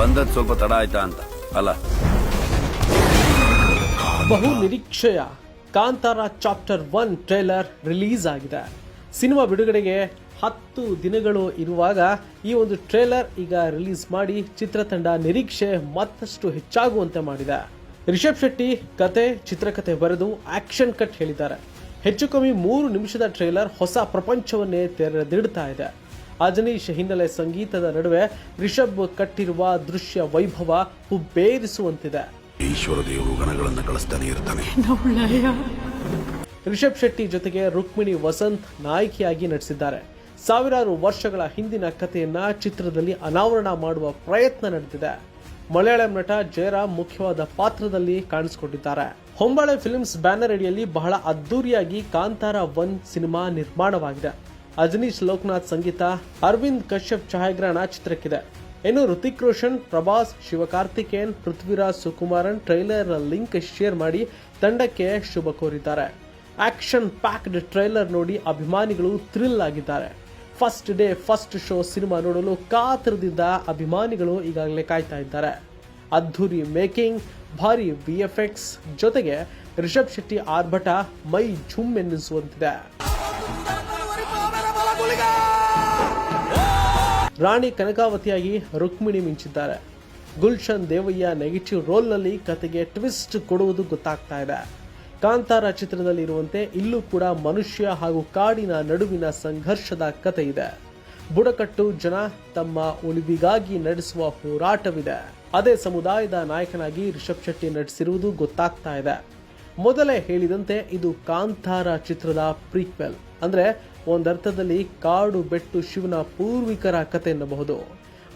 ಬಂದದ್ ಸ್ವಲ್ಪ ತಡ ಆಯ್ತಾ ಅಂತ ಅಲ್ಲ. ಬಹು ನಿರೀಕ್ಷೆಯ ಕಾಂತಾರ ಚಾಪ್ಟರ್ 1 ಟ್ರೇಲರ್ ರಿಲೀಸ್ ಆಗಿದೆ. ಸಿನಿಮಾ ಬಿಡುಗಡೆಗೆ 10 ದಿನಗಳು ಇರುವಾಗ ಈ ಒಂದು ಟ್ರೇಲರ್ ಈಗ ರಿಲೀಸ್ ಮಾಡಿ ಚಿತ್ರತಂಡ ನಿರೀಕ್ಷೆ ಮತ್ತಷ್ಟು ಹೆಚ್ಚಾಗುವಂತೆ ಮಾಡಿದೆ. ರಿಷಬ್ ಶೆಟ್ಟಿ ಕತೆ, ಚಿತ್ರಕಥೆ ಬರೆದು ಆಕ್ಷನ್ ಕಟ್ ಹೇಳಿದ್ದಾರೆ. ಹೆಚ್ಚು ಕಮ್ಮಿ 3 ನಿಮಿಷದ ಟ್ರೇಲರ್ ಹೊಸ ಪ್ರಪಂಚವನ್ನೇ ತೆರೆದಿಡ್ತಾ ಇದೆ. ಅಜನೀಶ್ ಹಿನ್ನೆಲೆ ಸಂಗೀತದ ನಡುವೆ ರಿಷಬ್ ಕಟ್ಟಿರುವ ದೃಶ್ಯ ವೈಭವ ಹುಬ್ಬೇರಿಸುವಂತಿದೆ. ಈಶ್ವರ ದೇವರು ಗಣಗಳನ್ನು ಕಳಿಸ್ತಾನೆ ಇರ್ತಾನೆ. ರಿಷಬ್ ಶೆಟ್ಟಿ ಜೊತೆಗೆ ರುಕ್ಮಿಣಿ ವಸಂತ್ ನಾಯಕಿಯಾಗಿ ನಟಿಸಿದ್ದಾರೆ. ಸಾವಿರಾರು ವರ್ಷಗಳ ಹಿಂದಿನ ಕಥೆಯನ್ನ ಚಿತ್ರದಲ್ಲಿ ಅನಾವರಣ ಮಾಡುವ ಪ್ರಯತ್ನ ನಡೆದಿದೆ. ಮಲಯಾಳಂ ನಟ ಜಯರಾಮ್ ಮುಖ್ಯವಾದ ಪಾತ್ರದಲ್ಲಿ ಕಾಣಿಸಿಕೊಂಡಿದ್ದಾರೆ. ಹೊಂಬಾಳೆ ಫಿಲ್ಮ್ಸ್ ಬ್ಯಾನರ್ ಅಡಿಯಲ್ಲಿ ಬಹಳ ಅದ್ದೂರಿಯಾಗಿ ಕಾಂತಾರ 1 ಸಿನಿಮಾ ನಿರ್ಮಾಣವಾಗಿದೆ. ಅಜನೀಶ್ ಲೋಕನಾಥ್ ಸಂಗೀತ, ಅರವಿಂದ್ ಕಶ್ಯಪ್ ಛಾಯಾಗ್ರಹಣ ಚಿತ್ರಕ್ಕಿದೆ. ಇನ್ನು Hrithik Roshan, Prabhas, Sivakarthikeyan, Prithviraj Sukumaran trailer link share ಮಾಡಿ ತಂಡಕ್ಕೆ ಶುಭ ಕೋರಿದ್ದಾರೆ. ಆಕ್ಷನ್ ಪ್ಯಾಕ್ಡ್ ಟ್ರೈಲರ್ ನೋಡಿ ಅಭಿಮಾನಿಗಳು ಥ್ರಿಲ್ ಆಗಿದ್ದಾರೆ. First day first show cinema ನೋಡಲು ಕಾತರದಿಂದ ಅಭಿಮಾನಿಗಳು ಈಗಾಗಲೇ ಕಾಯ್ತಾ ಇದ್ದಾರೆ. ಅದ್ಧೂರಿ ಮೇಕಿಂಗ್, ಭಾರಿ VFX ಜೊತೆಗೆ ರಿಷಬ್ ಶೆಟ್ಟಿ ಆರ್ಭಟ ಮೈ ಝುಮ್ ಎನ್ನಿಸುವಂತಿದೆ. ರಾಣಿ ಕನಕಾವತಿಯಾಗಿ ರುಕ್ಮಿಣಿ ಮಿಂಚಿದ್ದಾರೆ. ಗುಲ್ಶನ್ ದೇವಯ್ಯ ನೆಗೆಟಿವ್ ರೋಲ್ನಲ್ಲಿ ಕತೆಗೆ ಟ್ವಿಸ್ಟ್ ಕೊಡುವುದು ಗೊತ್ತಾಗ್ತಾ ಇದೆ. ಕಾಂತಾರ ಚಿತ್ರದಲ್ಲಿ ಇರುವಂತೆ ಇಲ್ಲೂ ಕೂಡ ಮನುಷ್ಯ ಹಾಗೂ ಕಾಡಿನ ನಡುವಿನ ಸಂಘರ್ಷದ ಕತೆ ಇದೆ. ಬುಡಕಟ್ಟು ಜನ ತಮ್ಮ ಉಳಿವಿಗಾಗಿ ನಡೆಸುವ ಹೋರಾಟವಿದೆ. ಅದೇ ಸಮುದಾಯದ ನಾಯಕನಾಗಿ ರಿಷಬ್ ಶೆಟ್ಟಿ ನಟಿಸಿರುವುದು ಗೊತ್ತಾಗ್ತಾ ಇದೆ. ಮೊದಲೇ ಹೇಳಿದಂತೆ ಇದು ಕಾಂತಾರ ಚಿತ್ರದ ಪ್ರೀಕ್ವೆಲ್, ಅಂದ್ರೆ ಒಂದರ್ಥದಲ್ಲಿ ಕಾಡು ಬೆಟ್ಟು ಶಿವನ ಪೂರ್ವಿಕರ ಕತೆ ಎನ್ನಬಹುದು.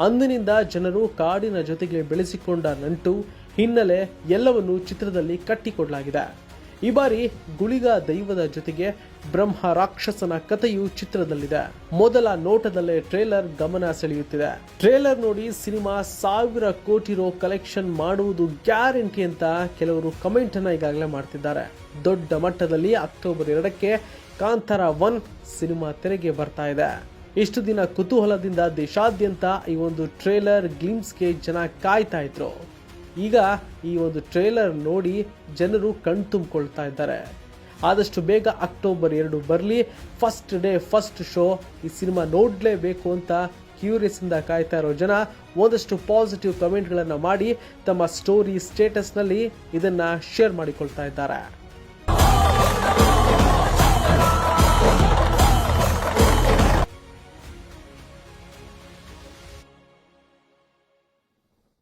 ಅಂದಿನಿಂದ ಜನರು ಕಾಡಿನ ಜೊತೆಗೆ ಬೆಳೆಸಿಕೊಂಡ ನಂಟು, ಹಿನ್ನೆಲೆ ಎಲ್ಲವನ್ನೂ ಚಿತ್ರದಲ್ಲಿ ಕಟ್ಟಿಕೊಡಲಾಗಿದೆ. ಈ ಬಾರಿ ಗುಳಿಗ ದೈವದ ಜೊತೆಗೆ ಬ್ರಹ್ಮ ರಾಕ್ಷಸನ ಕಥೆಯು ಚಿತ್ರದಲ್ಲಿದೆ. ಮೊದಲ ನೋಟದಲ್ಲೇ ಟ್ರೇಲರ್ ಗಮನ ಸೆಳೆಯುತ್ತಿದೆ. ಟ್ರೇಲರ್ ನೋಡಿ ಸಿನಿಮಾ 1000 ಕೋಟಿ ರೂ ಕಲೆಕ್ಷನ್ ಮಾಡುವುದು ಗ್ಯಾರಂಟಿ ಅಂತ ಕೆಲವರು ಕಮೆಂಟ್ ಅನ್ನ ಈಗಾಗಲೇ ಮಾಡ್ತಿದ್ದಾರೆ. ದೊಡ್ಡ ಮಟ್ಟದಲ್ಲಿ ಅಕ್ಟೋಬರ್ 2ಕ್ಕೆ ಕಾಂತಾರ 1 ಸಿನಿಮಾ ತೆರೆಗೆ ಬರ್ತಾ ಇದೆ. ಇಷ್ಟು ದಿನ ಕುತೂಹಲದಿಂದ ದೇಶಾದ್ಯಂತ ಈ ಒಂದು ಟ್ರೇಲರ್ ಗ್ಲಿಮ್ಸ್ಗೆ ಜನ ಕಾಯ್ತಾ ಇದ್ರು. ಈಗ ಈ ಒಂದು ಟ್ರೇಲರ್ ನೋಡಿ ಜನರು ಕಣ್ತುಂಬಿಕೊಳ್ತಾ ಇದ್ದಾರೆ. ಆದಷ್ಟು ಬೇಗ ಅಕ್ಟೋಬರ್ 2 ಬರಲಿ, ಫಸ್ಟ್ ಡೇ ಫಸ್ಟ್ ಶೋ ಈ ಸಿನಿಮಾ ನೋಡಲೇಬೇಕು ಅಂತ ಕ್ಯೂರಿಯಸ್ ಇಂದ ಕಾಯ್ತಾ ಇರೋ ಜನ ಒಂದಷ್ಟು ಪಾಸಿಟಿವ್ ಕಮೆಂಟ್ಗಳನ್ನು ಮಾಡಿ ತಮ್ಮ ಸ್ಟೋರಿ ಸ್ಟೇಟಸ್ನಲ್ಲಿ ಇದನ್ನ ಶೇರ್ ಮಾಡಿಕೊಳ್ತಾ ಇದ್ದಾರೆ.